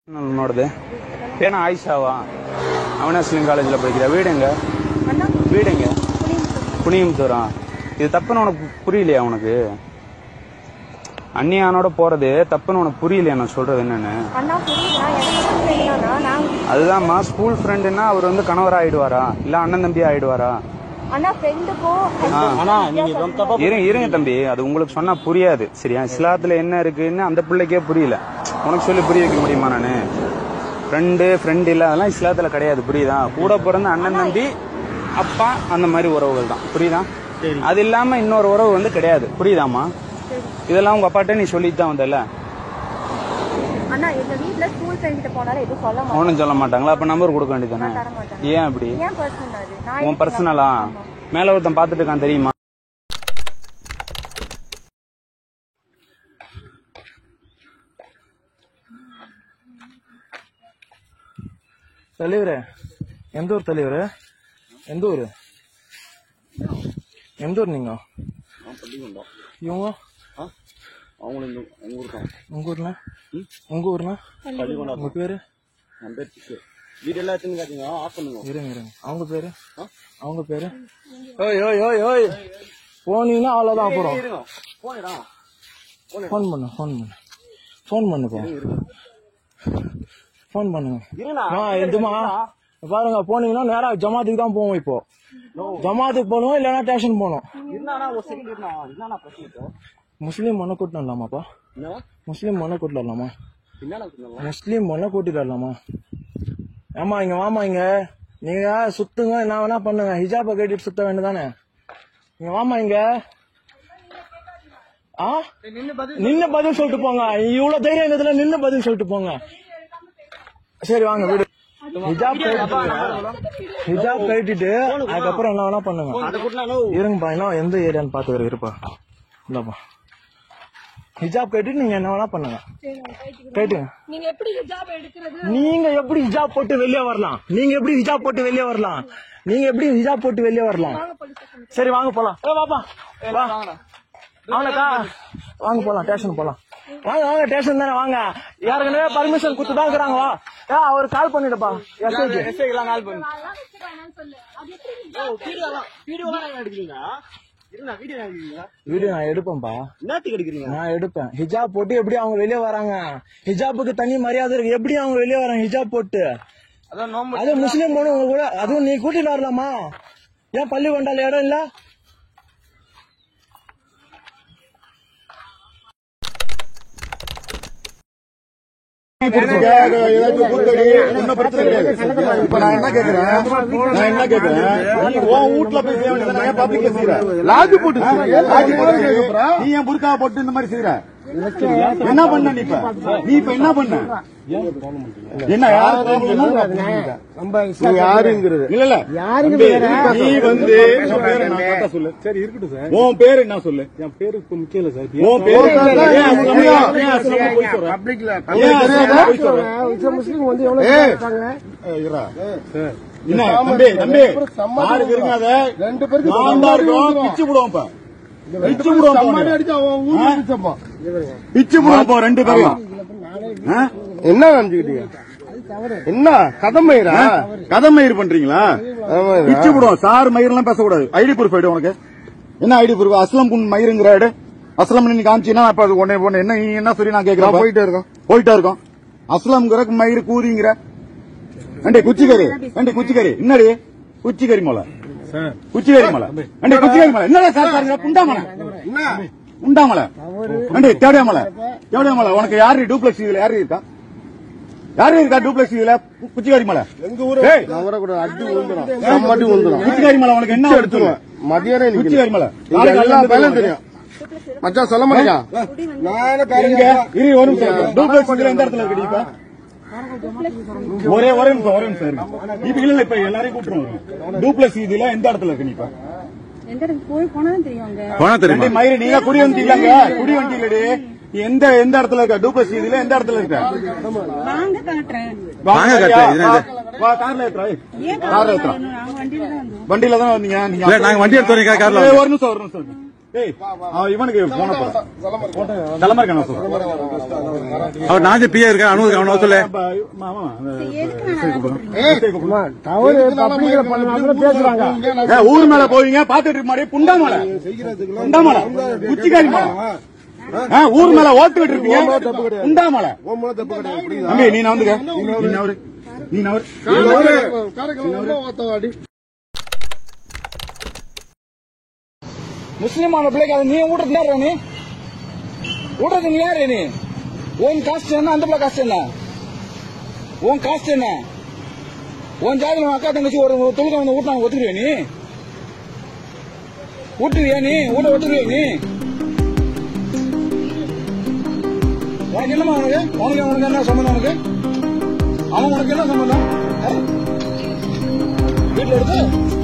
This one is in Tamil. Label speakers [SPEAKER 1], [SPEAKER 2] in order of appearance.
[SPEAKER 1] உன்னோடது பேனா ஆயிஷாவா? அவனாஸ்லிங் காலேஜில் படிக்கிற. வீடுங்க வீடுங்க புனியம்புத்தூரா? இது தப்புன்னு உனக்கு புரியலையா? உனக்கு அண்ணியானோட போறது தப்புன்னு உனக்கு புரியலையா? நான் சொல்றது என்னன்னு அதுதான்மா. ஸ்கூல் ஃப்ரெண்டுன்னா அவர் வந்து கணவர் ஆயிடுவாரா இல்ல அண்ணன் தம்பி ஆயிடுவாரா? இருங்க தம்பி, அது உங்களுக்கு சொன்னா புரியாது. சரியா? இஸ்லாத்துல என்ன இருக்குன்னு அந்த பிள்ளைக்கே புரியல. உனக்கு சொல்லி புரிய வைக்க முடியுமா? நானு ஃப்ரெண்டு இல்ல, அதெல்லாம் இஸ்லாத்துல கிடையாது. புரியுதா? கூட பிறந்த அண்ணன் தம்பி அப்பா அந்த மாதிரி உறவுகள் தான். புரியுதா? அது இல்லாம இன்னொரு உறவு வந்து கிடையாது. புரியுதாமா? இதெல்லாம் உங்க அப்பாட்ட நீ சொல்லிட்டு தான் வந்தல. ஒன்னும் சொல்ல மாட்டாங்களா? அப்ப நம்பர் கொடுக்க வேண்டியதானே? ஏன் அப்படி? உன் பர்சனலா? மேல ஒருத்தன் பாத்துட்டு இருக்கான் தெரியுமா?
[SPEAKER 2] தலைவரே, எந்த ஊர் தலைவரே? எந்த ஊர் நீங்க? இவங்க உங்க ஊர்ல? உங்க பேரு? இருங்க. அவங்க பேரு போனீங்கன்னா அவ்வளவுதான். அப்புறம் போன் பண்ணுங்க. எதுமா பாருங்க, போனீங்கன்னா நேரா ஜமாத்துக்கு தான் போவோம். இப்போ ஜமாத்துக்கு போகணும், இல்லைன்னா ஸ்டேஷன் போகணும். முஸ்லீம் மன கூட்டிட்டு வரலாமாப்பா? முஸ்லீம் மன கூட்டிட்டு வரலாமா? ஏமா இங்க வாமா, இங்க நீங்க சுத்துங்க, என்ன வேணா பண்ணுங்க, ஹிஜாப கேட்டுட்டு சுத்த வேண்டியதானே? இங்க வாமா, இங்க நின்னு பதில் சொல்லிட்டு போங்க. இவ்வளவு தைரியம் இதுல நின்னு பதில் சொல்லிட்டு போங்க. சரி வாங்க வீடு. ஹிஜாப் கட்டிட்டு அதுக்கப்புறம் என்ன வேணா பண்ணுங்க. இருங்கப்பா, என்ன எந்த ஏரியான்னு பாத்துக்கிறேன். இருப்பா, இந்தாப்பா. ஹிஜாப் கட்டிட்டு நீங்க என்ன வேணா பண்ணுங்க. கேட்டுங்க. நீங்க எப்படி ஹிஜாப் போட்டு வெளியே வரலாம்? சரி வாங்க போலாம். வாப்பா, வாங்க போலாம், ஸ்டேஷன் போலாம். வாங்க ஸ்டேஷன் தானே, வாங்க. யாருக்குனவே பர்மிஷன் கொடுத்துதான் இருக்கிறாங்க. வா, அவரு கால் பண்ணிடுப்பா. வீடியோ நான் எடுப்பேன்பா. நான் எடுப்பேன். ஹிஜாப் போட்டு எப்படி அவங்க வெளியே வராங்க? ஹிஜாப்புக்கு தனி மரியாதை இருக்கு. எப்படி அவங்க வெளியே வராங்க ஹிஜாப் போட்டு? அது முஸ்லீம் பொண்ணு உங்க கூட, அதுவும் நீ கூட்டிட்டு வரலாமா? ஏன் பள்ளி கொண்டால இடம் இல்ல?
[SPEAKER 3] இப்ப நான் என்ன கேக்குறேன், உன் வீட்டுல போய் செய்ய வேண்டியது பப்ளிக்ல செய்யற லாஜ் போட்டு நீ ஏன் புர்கா போட்டு இந்த மாதிரி செய்யற? என்ன பண்ண நீ இப்ப என்ன பண்ண? என்ன யாருங்கிறது இல்ல நீ வந்து சொல்லு. சரி இருக்கட்டும் சார், உன் பேரு என்ன சொல்லு? என் பேரு முக்கியம் இல்ல சார். உன் பேரு முஸ்லீம் வந்து ரெண்டு பேருக்கு பிச்சு விடுவோம். பிச்சு விடுவோம் ரெண்டு பேரும். என்ன நினைச்சுக்கிட்டீங்க? என்ன கதை மயிர் பண்றீங்களா? பிச்சு விடுவோம். சார் மயிர் எல்லாம் பேசக்கூடாது. ஐடி ப்ரூஃப் ஆயிடும் உனக்கு. என்ன ஐடி ப்ரூஃப்? அஸ்லம் மயிருங்கிற அஸ்லம் நீ காமிச்சீங்கன்னா உடனே என்ன நீ என்ன சொல்லி நான் கேட்கிறேன். போயிட்டே இருக்கோம். அஸ்லம்ங்கிற மயிறு கூதிங்கிற குச்சிக்கறி என்னடி குச்சிக்கறி மலை என்னடா சார் உண்டாமலை தேவையாமலை உனக்கு யாரு டூப்ளெக்ஸ் இதுல யாரு இருக்கா? டூப்ளெக்ஸ் இதுல குச்சிக்காரி மலை எங்க ஊரு குச்சிக்காரி மலை உனக்கு என்ன எடுத்துருவேன்? மதியம் குச்சிக்காரி மலை தெரியும் மச்சான் சொல்ல மாட்டேங்க. டூப்ளெக்ஸ் எந்த இடத்துல இருக்கு? ஒரே நிமிஷம் இப்ப இல்ல, இப்ப எல்லாரையும் கூட்டுருவோம். டூப்ளெக்ஸ் இதுல எந்த இடத்துல இருக்கு? நீ மயிறு நீங்க குடி வந்தீங்களாங்க? குடி வண்டியிலடி எந்த இடத்துல இருக்க? டூப்ளெக்ஸ் இதுல எந்த இடத்துல இருக்க? வண்டியில தான் வந்தீங்க. நீங்க வண்டி எடுத்து ஒரு நிமிஷம் இவனுக்கு தலைமறைக்கான அவர் நாஜி பிஏ இருக்க அனுமதி அவனை சொல்லு ஊர் மேல போவீங்க பாத்துட்டு இருக்க மாதிரி புண்டாமலை குச்சிக்காரி மலை ஊர் மேல ஓட்டு விட்டு இருப்பீங்க புண்டாமலை தம்பி நீ வந்துக்க நீ
[SPEAKER 2] முஸ்லிமான பிள்ளைக்கு அதை நீ ஊட்டுறது நீ ஊட்டுறது நீ யாரு நீ உன் காஸ்ட் என்ன அந்த பிள்ளை காஸ்ட் என்ன உன் காஸ்ட் என்ன உன் ஜாதியில் அக்கா தங்கச்சி ஒரு தொழுக்க வந்து ஊட்டினா ஒத்துக்குவியா நீ ஊட்டுவியா நீ ஊட்ட ஒத்துக்குவியா நீ உனக்கு என்னமா உனக்கு என்ன சம்பந்தம் உனக்கு அவன் உனக்கு என்ன சம்பந்தம் வீட்டுல இருக்கு